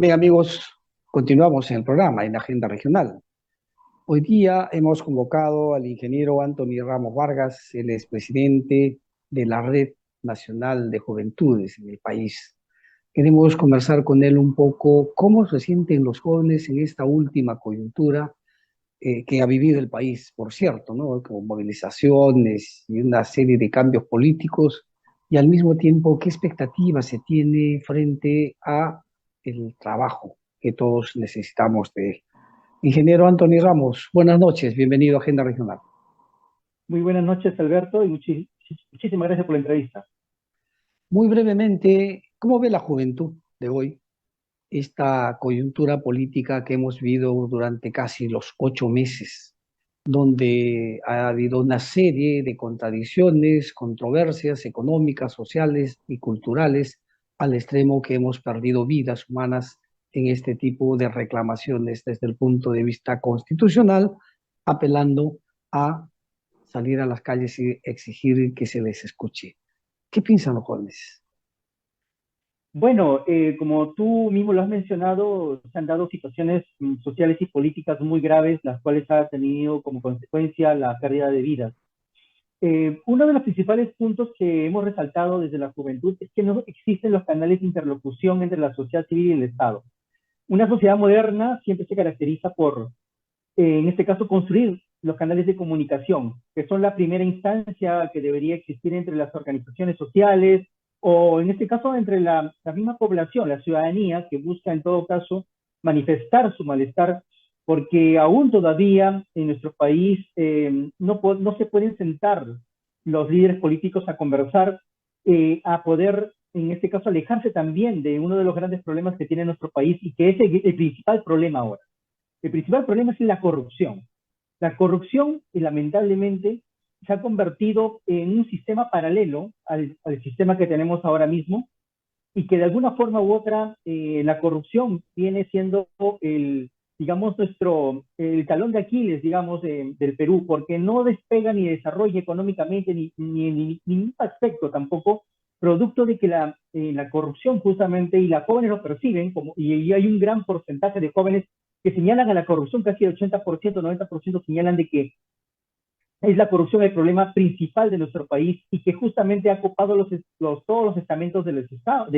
Bien, amigos, continuamos en el programa, en la agenda regional. Hoy día hemos convocado al ingeniero Anthony Ramos Vargas, el expresidente de la Red Nacional de Juventudes en el país. Queremos conversar con él un poco cómo se sienten los jóvenes en esta última coyuntura que ha vivido el país, por cierto, ¿no? Con movilizaciones y una serie de cambios políticos, y al mismo tiempo, qué expectativas se tiene frente a el trabajo que todos necesitamos de él. Ingeniero Anthony Ramos, buenas noches, bienvenido a Agenda Regional. Muy buenas noches, Alberto, y muchísimas gracias por la entrevista. Muy brevemente, ¿cómo ve la juventud de hoy esta coyuntura política que hemos vivido durante casi los 8 meses, donde ha habido una serie de contradicciones, controversias económicas, sociales y culturales, al extremo que hemos perdido vidas humanas en este tipo de reclamaciones desde el punto de vista constitucional, apelando a salir a las calles y exigir que se les escuche? ¿Qué piensan los jóvenes? Bueno, como tú mismo lo has mencionado, se han dado situaciones sociales y políticas muy graves, las cuales ha tenido como consecuencia la pérdida de vidas. Uno de los principales puntos que hemos resaltado desde la juventud es que no existen los canales de interlocución entre la sociedad civil y el Estado. Una sociedad moderna siempre se caracteriza por, en este caso, construir los canales de comunicación, que son la primera instancia que debería existir entre las organizaciones sociales o, en este caso, entre la misma población, la ciudadanía, que busca, en todo caso, manifestar su malestar, porque aún todavía en nuestro país no se pueden sentar los líderes políticos a conversar, a poder, en este caso, alejarse también de uno de los grandes problemas que tiene nuestro país y que es el principal problema ahora. El principal problema es la corrupción. La corrupción, lamentablemente, se ha convertido en un sistema paralelo al sistema que tenemos ahora mismo y que de alguna forma u otra la corrupción viene siendo digamos, el talón de Aquiles, digamos, del Perú, porque no despega ni desarrolla económicamente ni en ningún aspecto tampoco, producto de que la corrupción justamente y las jóvenes lo perciben, y hay un gran porcentaje de jóvenes que señalan a la corrupción, casi el 80%, 90% señalan de que es la corrupción el problema principal de nuestro país y que justamente ha copado todos los estamentos del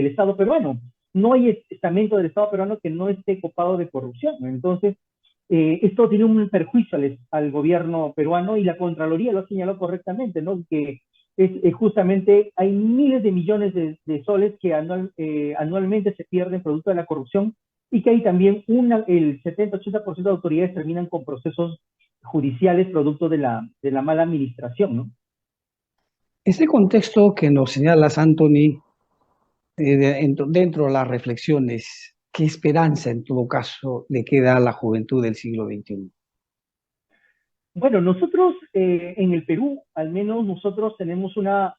Estado peruano. No hay estamento del Estado peruano que no esté copado de corrupción. Entonces, esto tiene un perjuicio al gobierno peruano y la Contraloría lo ha señalado correctamente, ¿no? Que justamente hay miles de millones de soles que anualmente se pierden producto de la corrupción y que hay también el 70-80% de autoridades terminan con procesos judiciales producto de la mala administración, ¿no? Este contexto que nos señalas, Anthony, dentro de las reflexiones, ¿qué esperanza en todo caso le queda a la juventud del siglo XXI? Bueno, nosotros en el Perú, al menos nosotros tenemos una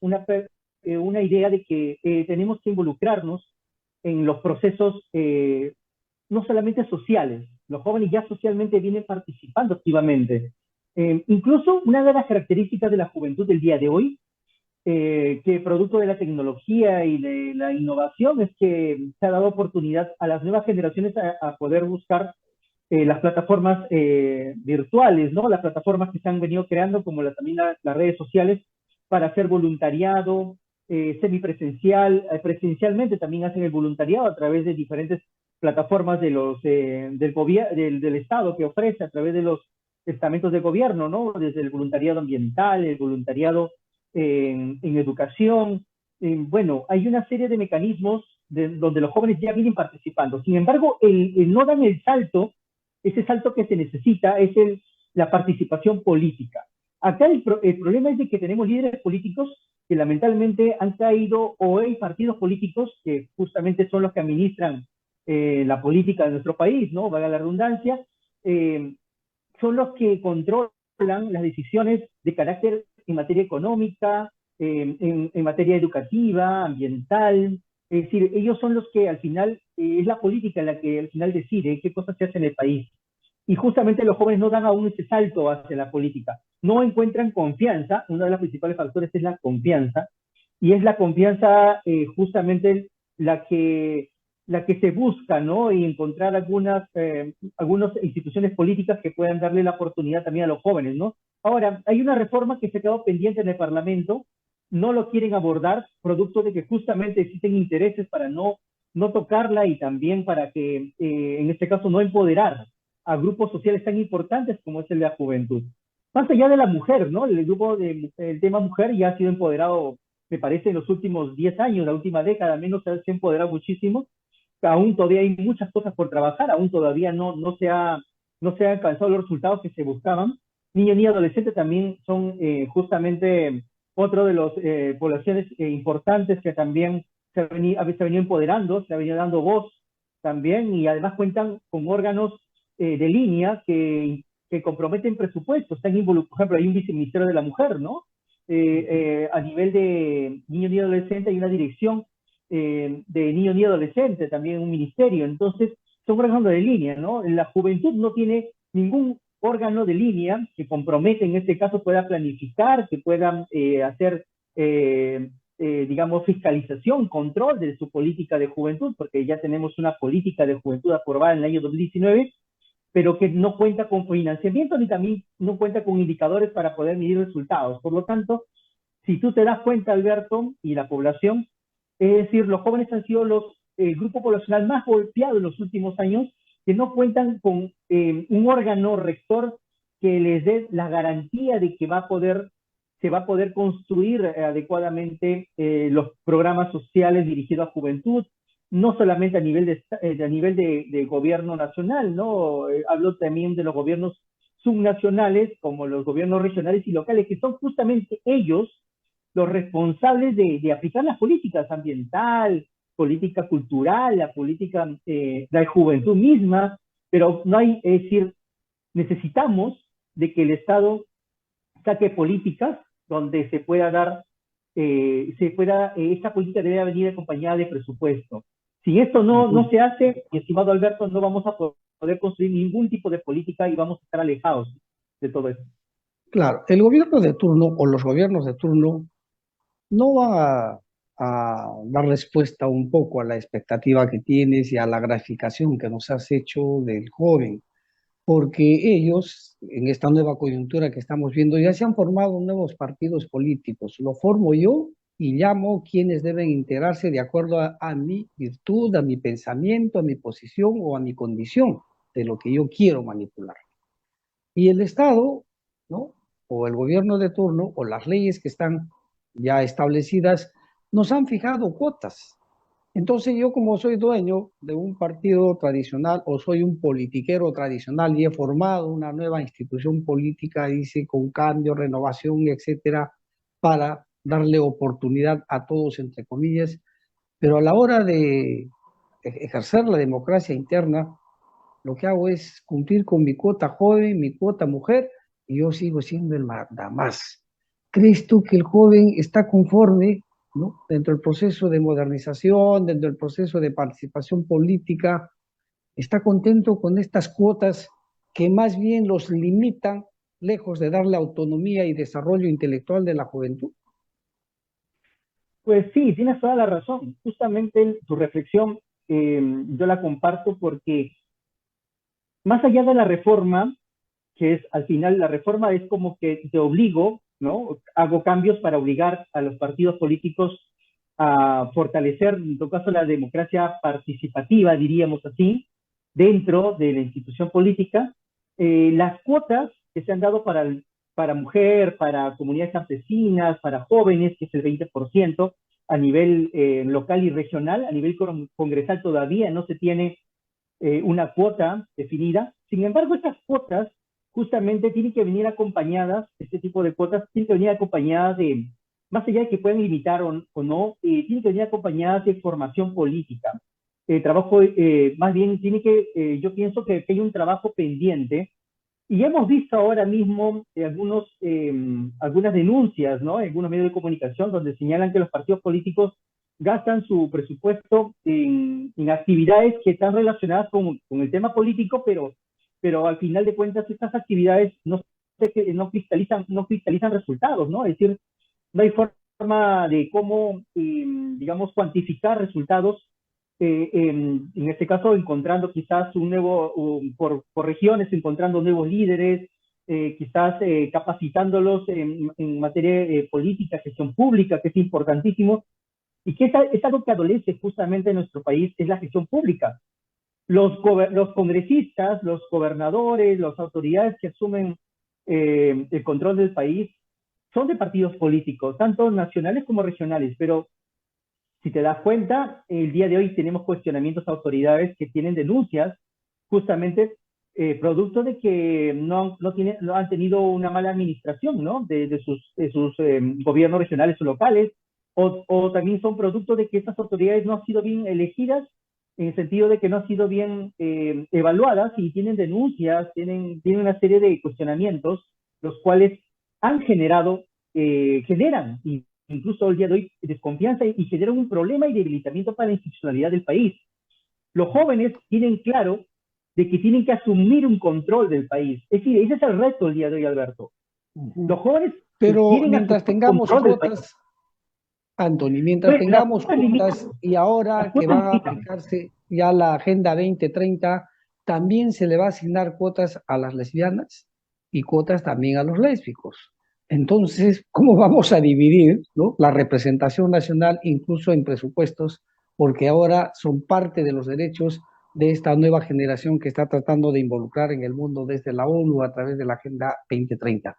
idea de que tenemos que involucrarnos en los procesos no solamente sociales, los jóvenes ya socialmente vienen participando activamente. Incluso una de las características de la juventud del día de hoy que producto de la tecnología y de la innovación es que se ha dado oportunidad a las nuevas generaciones a poder buscar las plataformas virtuales, ¿no? Las plataformas que se han venido creando, como también las redes sociales, para hacer voluntariado semipresencial, presencialmente también hacen el voluntariado a través de diferentes plataformas del Estado que ofrece a través de los estamentos de gobierno, ¿no? Desde el voluntariado ambiental, el voluntariado en educación. Bueno, hay una serie de mecanismos donde los jóvenes ya vienen participando. Sin embargo, no dan el salto, ese salto que se necesita es la participación política. Acá el problema es de que tenemos líderes políticos que lamentablemente han caído, o hay partidos políticos que justamente son los que administran la política de nuestro país, ¿no? Valga la redundancia, eh, son los que controlan las decisiones de carácter en materia económica, en materia educativa, ambiental. Es decir, ellos son los que al final, es la política la que al final decide qué cosas se hacen en el país. Y justamente los jóvenes no dan aún ese salto hacia la política. No encuentran confianza, uno de los principales factores es la confianza, y es la confianza justamente la que la que se busca, ¿no? Y encontrar algunas instituciones políticas que puedan darle la oportunidad también a los jóvenes, ¿no? Ahora, hay una reforma que se ha quedado pendiente en el Parlamento, no lo quieren abordar, producto de que justamente existen intereses para no tocarla y también para que, en este caso, no empoderar a grupos sociales tan importantes como es el de la juventud. Más allá de la mujer, ¿no? El tema mujer ya ha sido empoderado, me parece, en los últimos 10 años, la última década, al menos se ha empoderado muchísimo. Aún todavía hay muchas cosas por trabajar, aún todavía no se han alcanzado los resultados que se buscaban. Niños y adolescentes también son justamente otro de las poblaciones importantes que también a veces se ha venido empoderando, se ha venido dando voz también, y además cuentan con órganos de línea que comprometen presupuestos. Están por ejemplo, hay un viceministerio de la mujer, ¿no? A nivel de niños y adolescentes hay una dirección de niños y adolescentes, también un ministerio. Entonces, son órganos de línea, ¿no? La juventud no tiene ningún órgano de línea que compromete, en este caso, pueda planificar, que puedan hacer, digamos, fiscalización, control de su política de juventud, porque ya tenemos una política de juventud aprobada en el año 2019, pero que no cuenta con financiamiento ni también no cuenta con indicadores para poder medir resultados. Por lo tanto, si tú te das cuenta, Alberto, y la población, es decir, los jóvenes han sido el grupo poblacional más golpeado en los últimos años, que no cuentan con un órgano rector que les dé la garantía de que se va a poder construir adecuadamente los programas sociales dirigidos a juventud, no solamente a nivel de gobierno nacional, ¿no? Hablo también de los gobiernos subnacionales, como los gobiernos regionales y locales, que son justamente ellos los responsables de aplicar las políticas ambiental, política cultural, la política de juventud misma, pero no hay, es decir, necesitamos de que el Estado saque políticas donde esta política debe venir acompañada de presupuesto. Si esto no se hace, mi estimado Alberto, no vamos a poder construir ningún tipo de política y vamos a estar alejados de todo esto. Claro, el gobierno de turno o los gobiernos de turno no van a dar respuesta un poco a la expectativa que tienes y a la graficación que nos has hecho del joven, porque ellos, en esta nueva coyuntura que estamos viendo, ya se han formado nuevos partidos políticos. Lo formo yo y llamo quienes deben integrarse de acuerdo a mi virtud, a mi pensamiento, a mi posición o a mi condición de lo que yo quiero manipular. Y el Estado, ¿no? O el gobierno de turno, o las leyes que están ya establecidas, nos han fijado cuotas. Entonces yo como soy dueño de un partido tradicional o soy un politiquero tradicional y he formado una nueva institución política, dice, con cambio, renovación, etcétera, para darle oportunidad a todos, entre comillas, pero a la hora de ejercer la democracia interna, lo que hago es cumplir con mi cuota joven, mi cuota mujer, y yo sigo siendo el mandamás. ¿Crees tú que el joven está conforme, ¿no? Dentro del proceso de modernización, dentro del proceso de participación política, está contento con estas cuotas que más bien los limitan, lejos de darle autonomía y desarrollo intelectual de la juventud? Pues sí, tienes toda la razón. Justamente tu reflexión yo la comparto porque más allá de la reforma, que es al final la reforma es como que te obligo, ¿no? Hago cambios para obligar a los partidos políticos a fortalecer, en todo caso, la democracia participativa, diríamos así, dentro de la institución política. Las cuotas que se han dado para mujer, para comunidades campesinas, para jóvenes, que es el 20%, a nivel local y regional, a nivel congresal todavía no se tiene una cuota definida. Sin embargo, estas cuotas justamente tienen que venir acompañadas, este tipo de cuotas tienen que venir acompañadas de, más allá de que puedan limitar o no, tienen que venir acompañadas de formación política. Trabajo, más bien, yo pienso que hay un trabajo pendiente y hemos visto ahora mismo algunas denuncias, ¿no? En algunos medios de comunicación donde señalan que los partidos políticos gastan su presupuesto en actividades que están relacionadas con el tema político, pero al final de cuentas estas actividades no cristalizan resultados, ¿no? Es decir, no hay forma de cómo, digamos, cuantificar resultados en este caso encontrando quizás un nuevo, por regiones, encontrando nuevos líderes, quizás capacitándolos en materia política, gestión pública, que es importantísimo, y que es algo que adolece justamente en nuestro país, es la gestión pública. Los congresistas, los gobernadores, las autoridades que asumen el control del país son de partidos políticos, tanto nacionales como regionales, pero si te das cuenta, el día de hoy tenemos cuestionamientos a autoridades que tienen denuncias justamente producto de que no han tenido una mala administración, ¿no? De sus gobiernos regionales o locales, o también son producto de que estas autoridades no han sido bien elegidas en el sentido de que no han sido bien evaluadas y tienen denuncias, tienen una serie de cuestionamientos, los cuales han generan incluso el día de hoy desconfianza y generan un problema y debilitamiento para la institucionalidad del país. Los jóvenes tienen claro de que tienen que asumir un control del país. Es decir, ese es el reto el día de hoy, Alberto. Los jóvenes Pero quieren asumir mientras un tengamos control del país. cuotas, Anthony, mientras Pues tengamos cuotas y las ahora que cuotas va a limitan. aplicarse ya la Agenda 2030, también se le va a asignar cuotas a las lesbianas y cuotas también a los lésbicos. Entonces, ¿cómo vamos a dividir, ¿no?, la representación nacional incluso en presupuestos? Porque ahora son parte de los derechos de esta nueva generación que está tratando de involucrar en el mundo desde la ONU a través de la Agenda 2030.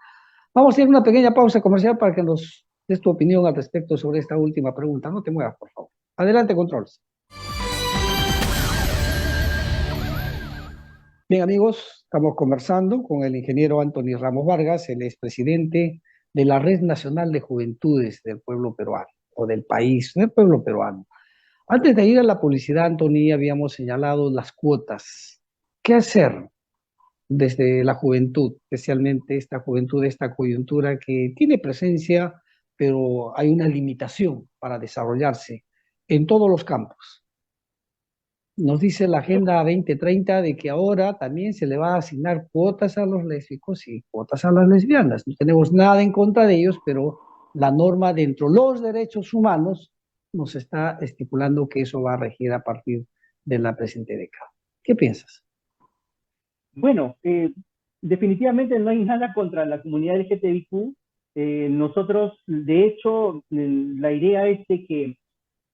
Vamos a ir a una pequeña pausa comercial para que nos des tu opinión al respecto sobre esta última pregunta. No te muevas, por favor. Adelante, controles. Bien, amigos, estamos conversando con el ingeniero Anthony Ramos Vargas, el expresidente de la Red Nacional de Juventudes del Pueblo Peruano, o del país, del pueblo peruano. Antes de ir a la publicidad, Anthony, habíamos señalado las cuotas. ¿Qué hacer desde la juventud, especialmente esta juventud, esta coyuntura que tiene presencia, pero hay una limitación para desarrollarse en todos los campos? Nos dice la Agenda 2030 de que ahora también se le va a asignar cuotas a los lésbicos y cuotas a las lesbianas. No tenemos nada en contra de ellos, pero la norma dentro de los derechos humanos nos está estipulando que eso va a regir a partir de la presente década. ¿Qué piensas? Bueno, definitivamente no hay nada contra la comunidad LGTBIQ. Nosotros, de hecho, la idea es de que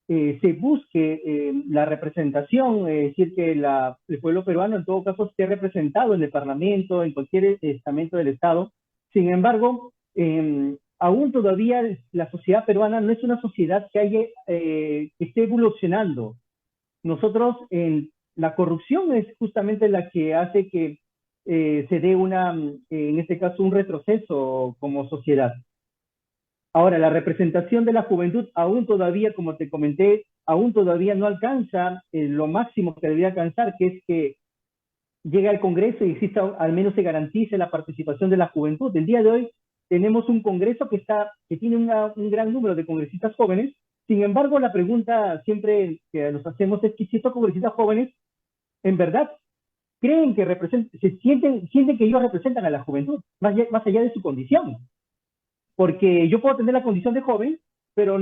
se busque la representación, es decir, que el pueblo peruano en todo caso esté representado en el Parlamento, en cualquier estamento del Estado. Sin embargo, aún todavía la sociedad peruana no es una sociedad que esté evolucionando. Nosotros, la corrupción es justamente la que hace que se dé en este caso, un retroceso como sociedad. Ahora, la representación de la juventud aún todavía, como te comenté, aún todavía no alcanza lo máximo que debería alcanzar, que es que llegue al Congreso y exista, al menos se garantice la participación de la juventud. El día de hoy tenemos un Congreso que tiene un gran número de congresistas jóvenes. Sin embargo, la pregunta siempre que nos hacemos es que si estos congresistas jóvenes en verdad creen que sienten que ellos representan a la juventud, más allá de su condición. Porque yo puedo tener la condición de joven, pero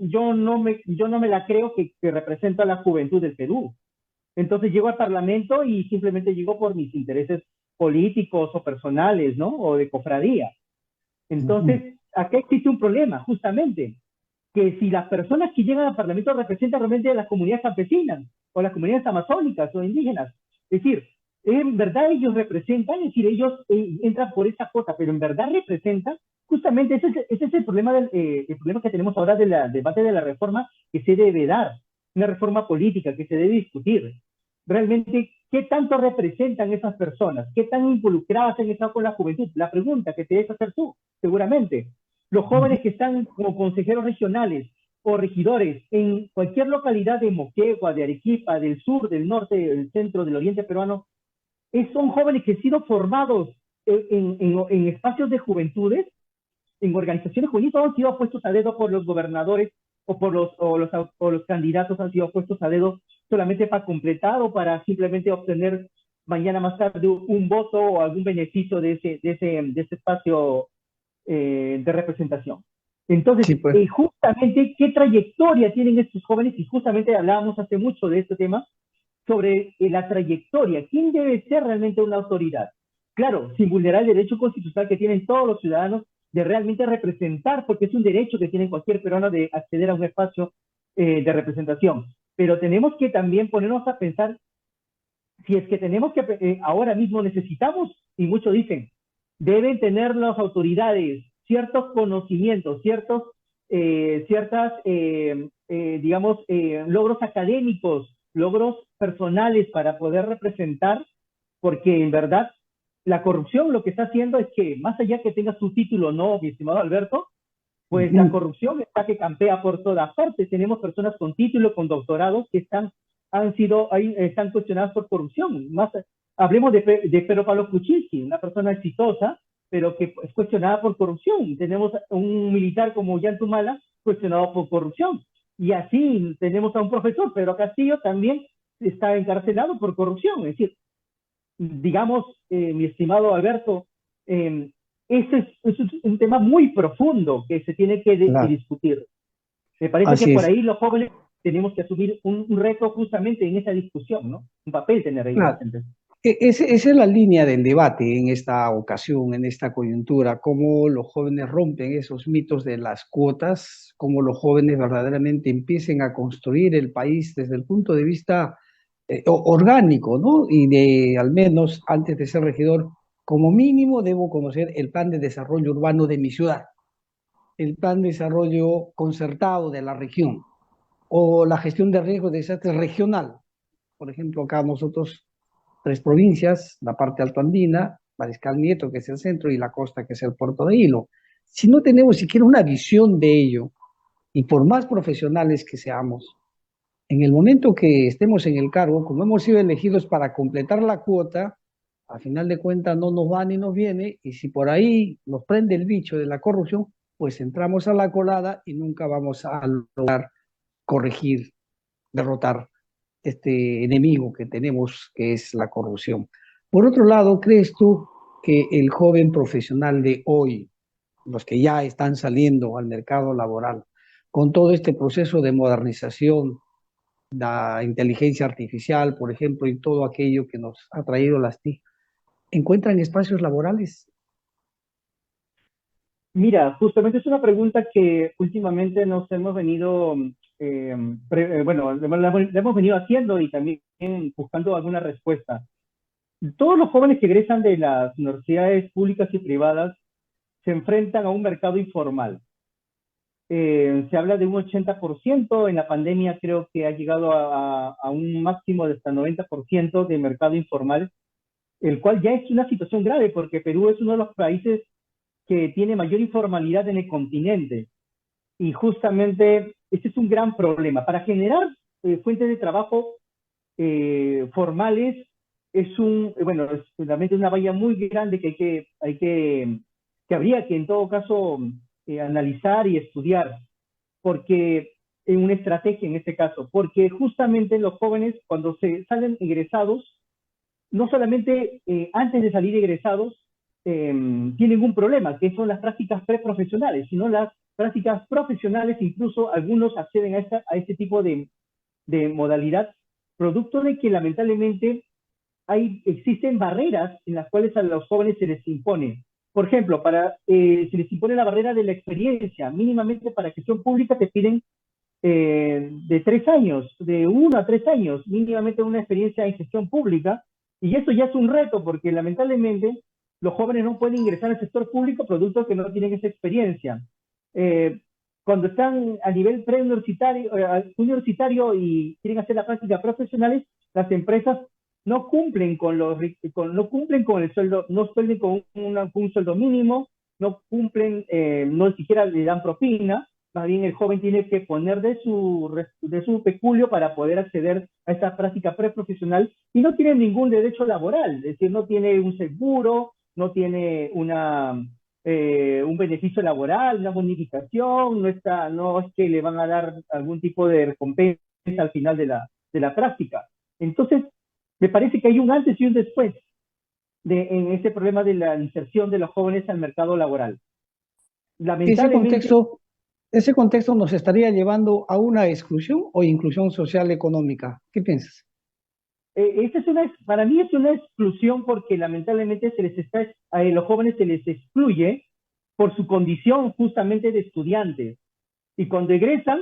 yo no me la creo que representa a la juventud del Perú. Entonces llego al Parlamento y simplemente llego por mis intereses políticos o personales, ¿no? O de cofradía. Entonces, acá existe un problema, justamente, que si las personas que llegan al Parlamento representan realmente a las comunidades campesinas, o las comunidades amazónicas o indígenas, es decir, en verdad ellos representan, es decir, ellos entran por esa cuota, pero en verdad representan, justamente ese es el problema, el problema que tenemos ahora del debate de la reforma que se debe dar, una reforma política que se debe discutir. Realmente, ¿qué tanto representan esas personas? ¿Qué tan involucradas han estado con la juventud? La pregunta que te debes hacer tú, seguramente. Los jóvenes que están como consejeros regionales o regidores en cualquier localidad de Moquegua, de Arequipa, del sur, del norte, del centro, del oriente peruano, son jóvenes que han sido formados en espacios de juventudes, en organizaciones juveniles, han sido puestos a dedo por los gobernadores o los candidatos han sido puestos a dedo solamente para completar o para simplemente obtener mañana más tarde un voto o algún beneficio de ese espacio de representación. Entonces, Sí, pues, justamente, ¿qué trayectoria tienen estos jóvenes? Y justamente hablábamos hace mucho de este tema, sobre la trayectoria. ¿Quién debe ser realmente una autoridad? Claro, sin vulnerar el derecho constitucional que tienen todos los ciudadanos de realmente representar, porque es un derecho que tiene cualquier peruano de acceder a un espacio de representación. Pero tenemos que también ponernos a pensar si es que tenemos que, ahora mismo necesitamos, y muchos dicen, deben tener las autoridades ciertos conocimientos, ciertas, digamos, logros académicos, logros personales para poder representar, porque en verdad la corrupción lo que está haciendo es que, más allá que tengas tu título, no, mi estimado Alberto, pues la ujú, corrupción está que campea por todas partes. Tenemos personas con título, con doctorados que están cuestionadas por corrupción. Hablemos de Pedro Pablo Kuczynski, una persona exitosa, pero que es cuestionada por corrupción. Tenemos un militar como Jan Tumala, cuestionado por corrupción. Y así tenemos a un profesor, Pedro Castillo, también está encarcelado por corrupción. Es decir, digamos, mi estimado Alberto, es un tema muy profundo que se tiene que claro, discutir. Me parece que así por es. ahí los jóvenes tenemos que asumir un reto justamente en esa discusión, ¿no? Un papel tener ahí Claro. presente. Esa es la línea del debate en esta ocasión, en esta coyuntura, cómo los jóvenes rompen esos mitos de las cuotas, cómo los jóvenes verdaderamente empiecen a construir el país desde el punto de vista orgánico, ¿no? Y de, al menos, antes de ser regidor, como mínimo debo conocer el plan de desarrollo urbano de mi ciudad, el plan de desarrollo concertado de la región o la gestión de riesgos de desastre regional. Por ejemplo, acá nosotros tres provincias, la parte altoandina, Mariscal Nieto, que es el centro, y la costa, que es el puerto de Hilo. Si no tenemos siquiera una visión de ello, y por más profesionales que seamos, en el momento que estemos en el cargo, como hemos sido elegidos para completar la cuota, a final de cuentas no nos va ni nos viene, y si por ahí nos prende el bicho de la corrupción, pues entramos a la colada y nunca vamos a lograr corregir, derrotar este enemigo que tenemos, que es la corrupción. Por otro lado, ¿crees tú que el joven profesional de hoy, los que ya están saliendo al mercado laboral, con todo este proceso de modernización, la inteligencia artificial, por ejemplo, y todo aquello que nos ha traído las TIC, encuentran espacios laborales? Mira, justamente es una pregunta que últimamente nos hemos venido, bueno, le hemos venido haciendo y también buscando alguna respuesta. Todos los jóvenes que egresan de las universidades públicas y privadas se enfrentan a un mercado informal. Se habla de un 80%, en la pandemia creo que ha llegado a un máximo de hasta 90% de mercado informal, el cual ya es una situación grave porque Perú es uno de los países que tiene mayor informalidad en el continente. Y justamente este es un gran problema. Para generar fuentes de trabajo formales bueno, es realmente una valla muy grande que que habría que en todo caso analizar y estudiar, porque en una estrategia en este caso, porque justamente los jóvenes cuando se salen egresados, no solamente antes de salir egresados tienen un problema, que son las prácticas preprofesionales, sino las prácticas profesionales, incluso algunos acceden a este tipo de modalidad, producto de que lamentablemente existen barreras en las cuales a los jóvenes se les impone. Por ejemplo, se les impone la barrera de la experiencia. Mínimamente para gestión pública te piden de 3 años, de 1 a 3 años, mínimamente una experiencia en gestión pública. Y eso ya es un reto porque lamentablemente los jóvenes no pueden ingresar al sector público producto que no tienen esa experiencia. Eh, Cuando están a nivel preuniversitario, universitario y quieren hacer la práctica profesionales, las empresas no cumplen con el sueldo, no suelden con un sueldo mínimo, no cumplen, no siquiera le dan propina, más bien el joven tiene que poner de su peculio para poder acceder a esta práctica preprofesional y no tiene ningún derecho laboral, es decir, no tiene un seguro, no tiene un beneficio laboral, una bonificación, no es que le van a dar algún tipo de recompensa al final de la práctica. Entonces, me parece que hay un antes y un después en este problema de la inserción de los jóvenes al mercado laboral. Ese Lamentablemente, contexto, ese contexto nos estaría llevando a una exclusión o inclusión social económica. ¿Qué piensas? Para mí es una exclusión porque lamentablemente a los jóvenes se les excluye por su condición justamente de estudiantes y cuando egresan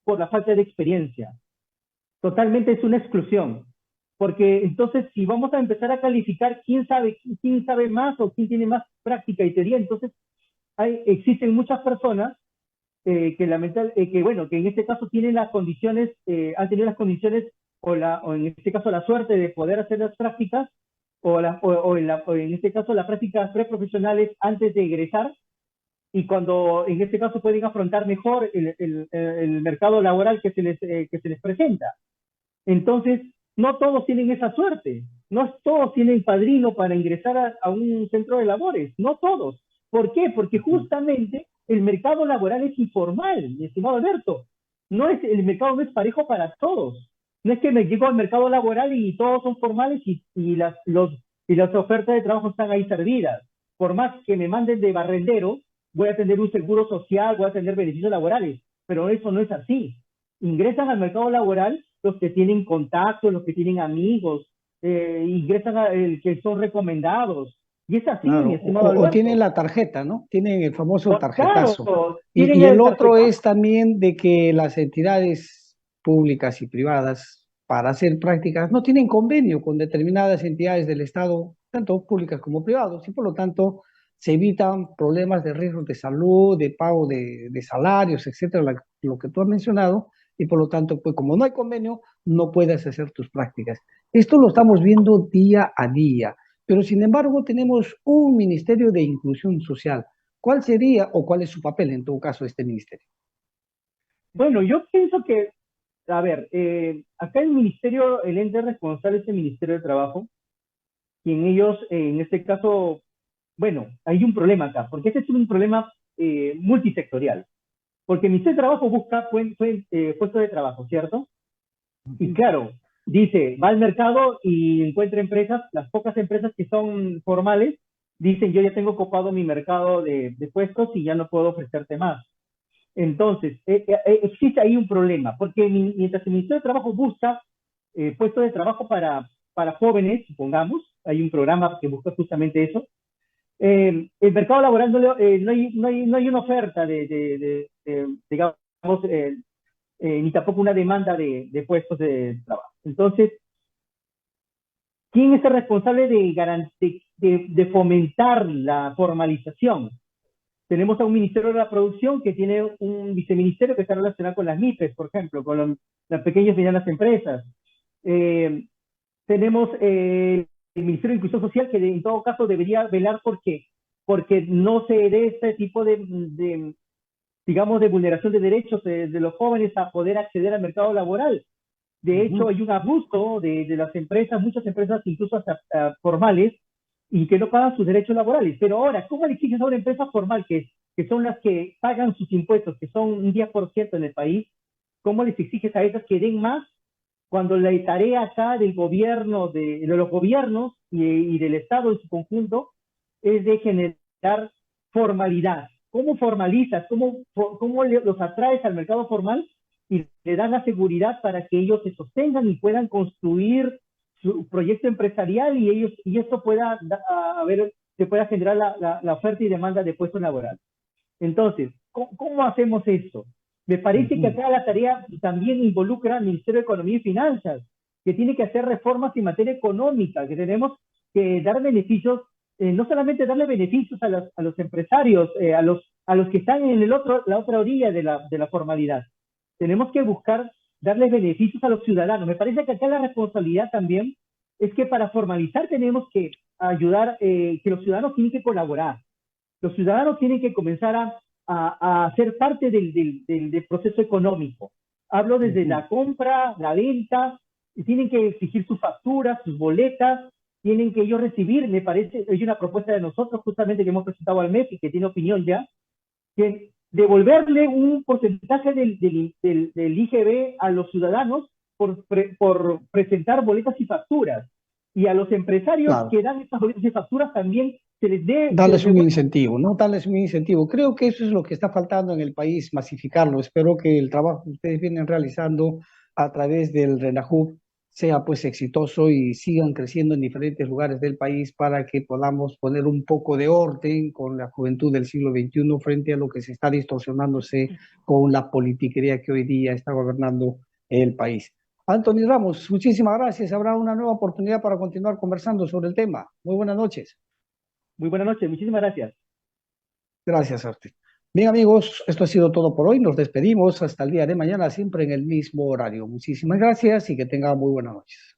por la falta de experiencia. Totalmente es una exclusión. Porque entonces, si vamos a empezar a calificar quién sabe más o quién tiene más práctica y teoría, entonces existen muchas personas bueno, que en este caso tienen las condiciones, han tenido las condiciones o en este caso la suerte de poder hacer las prácticas o en este caso las prácticas preprofesionales antes de egresar y cuando en este caso pueden afrontar mejor el mercado laboral que se les presenta. Entonces, no todos tienen esa suerte, no todos tienen padrino para ingresar a un centro de labores, no todos. ¿Por qué? Porque justamente el mercado laboral es informal, mi estimado Alberto. El mercado no es parejo para todos. No es que me llego al mercado laboral y todos son formales y las ofertas de trabajo están ahí servidas. Por más que me manden de barrendero, voy a tener un seguro social, voy a tener beneficios laborales, pero eso no es así. Ingresan al mercado laboral los que tienen contactos, los que tienen amigos, ingresan el que son recomendados. Y es así, Claro, mi estimado o tienen Alberto. la tarjeta, ¿no? Tienen el famoso tarjetazo. Claro, Y, tienen y el el otro es tarjetazo. también de que las entidades públicas y privadas para hacer prácticas no tienen convenio con determinadas entidades del Estado, tanto públicas como privados, y por lo tanto se evitan problemas de riesgos de salud, de pago de salarios, etcétera, lo que tú has mencionado, y por lo tanto, pues como no hay convenio, no puedes hacer tus prácticas. Esto lo estamos viendo día a día. Pero sin embargo, tenemos un Ministerio de Inclusión Social. ¿Cuál sería o cuál es su papel en todo caso de este ministerio? Bueno, yo pienso que, a ver, acá el ministerio, el ente responsable es el Ministerio de Trabajo, y en ellos, en este caso, bueno, hay un problema acá, porque este es un problema multisectorial. Porque el Ministerio de Trabajo busca puestos de trabajo, ¿cierto? Y Ujú. claro, dice, va al mercado y encuentra empresas, las pocas empresas que son formales, dicen, yo ya tengo copado mi mercado de puestos y ya no puedo ofrecerte más. Entonces, existe ahí un problema, porque mientras el Ministerio de Trabajo busca puestos de trabajo para jóvenes, supongamos, hay un programa que busca justamente eso, el mercado laboral no hay una oferta digamos, ni tampoco una demanda de puestos de trabajo. Entonces, ¿quién es el responsable de fomentar la formalización? Tenemos a un Ministerio de la Producción que tiene un viceministerio que está relacionado con las MIPES, por ejemplo, con las pequeñas y medianas empresas. Eh, tenemos el Ministerio de Inclusión Social que en todo caso debería velar porque no se dé este tipo digamos, de vulneración de derechos de los jóvenes a poder acceder al mercado laboral. De hecho, Ujú. hay un abuso de las empresas, muchas empresas incluso hasta formales, y que no pagan sus derechos laborales. Pero ahora, ¿cómo le exiges a una empresa formal, que son las que pagan sus impuestos, que son un 10% en el país, cómo les exiges a esas que den más cuando la tarea acá del gobierno, de los gobiernos y del Estado en su conjunto, es de generar formalidad? ¿Cómo formalizas? ¿Cómo los atraes al mercado formal y le das la seguridad para que ellos se sostengan y puedan construir su proyecto empresarial y esto se pueda generar la oferta y demanda de puestos laborales? Entonces, ¿cómo hacemos esto? Me parece que Ujú. acá la tarea también involucra al Ministerio de Economía y Finanzas, que tiene que hacer reformas en materia económica, que tenemos que dar beneficios, no solamente darle beneficios a los empresarios, a los que están en la otra orilla de la formalidad. Tenemos que buscar darles beneficios a los ciudadanos. Me parece que acá la responsabilidad también es que para formalizar tenemos que ayudar, que los ciudadanos tienen que colaborar. Los ciudadanos tienen que comenzar a ser parte del proceso económico. Hablo desde Ujú. la compra, la venta, y tienen que exigir sus facturas, sus boletas, tienen que ellos recibir, me parece, hay una propuesta de nosotros justamente que hemos presentado al MEP y que tiene opinión ya, que devolverle un porcentaje del IGB a los ciudadanos por presentar boletas y facturas. Y a los empresarios Claro. que dan estas boletas y facturas también se les darles un devuelva. incentivo, ¿no? Darles un incentivo. Creo que eso es lo que está faltando en el país, masificarlo. Espero que el trabajo que ustedes vienen realizando a través del RENAJUB sea pues exitoso y sigan creciendo en diferentes lugares del país para que podamos poner un poco de orden con la juventud del siglo XXI frente a lo que se está distorsionándose con la politiquería que hoy día está gobernando el país. Anthony Ramos, muchísimas gracias. Habrá una nueva oportunidad para continuar conversando sobre el tema. Muy buenas noches. Muy buenas noches, muchísimas gracias. Gracias a usted. Bien, amigos, esto ha sido todo por hoy. Nos despedimos hasta el día de mañana, siempre en el mismo horario. Muchísimas gracias y que tengan muy buenas noches.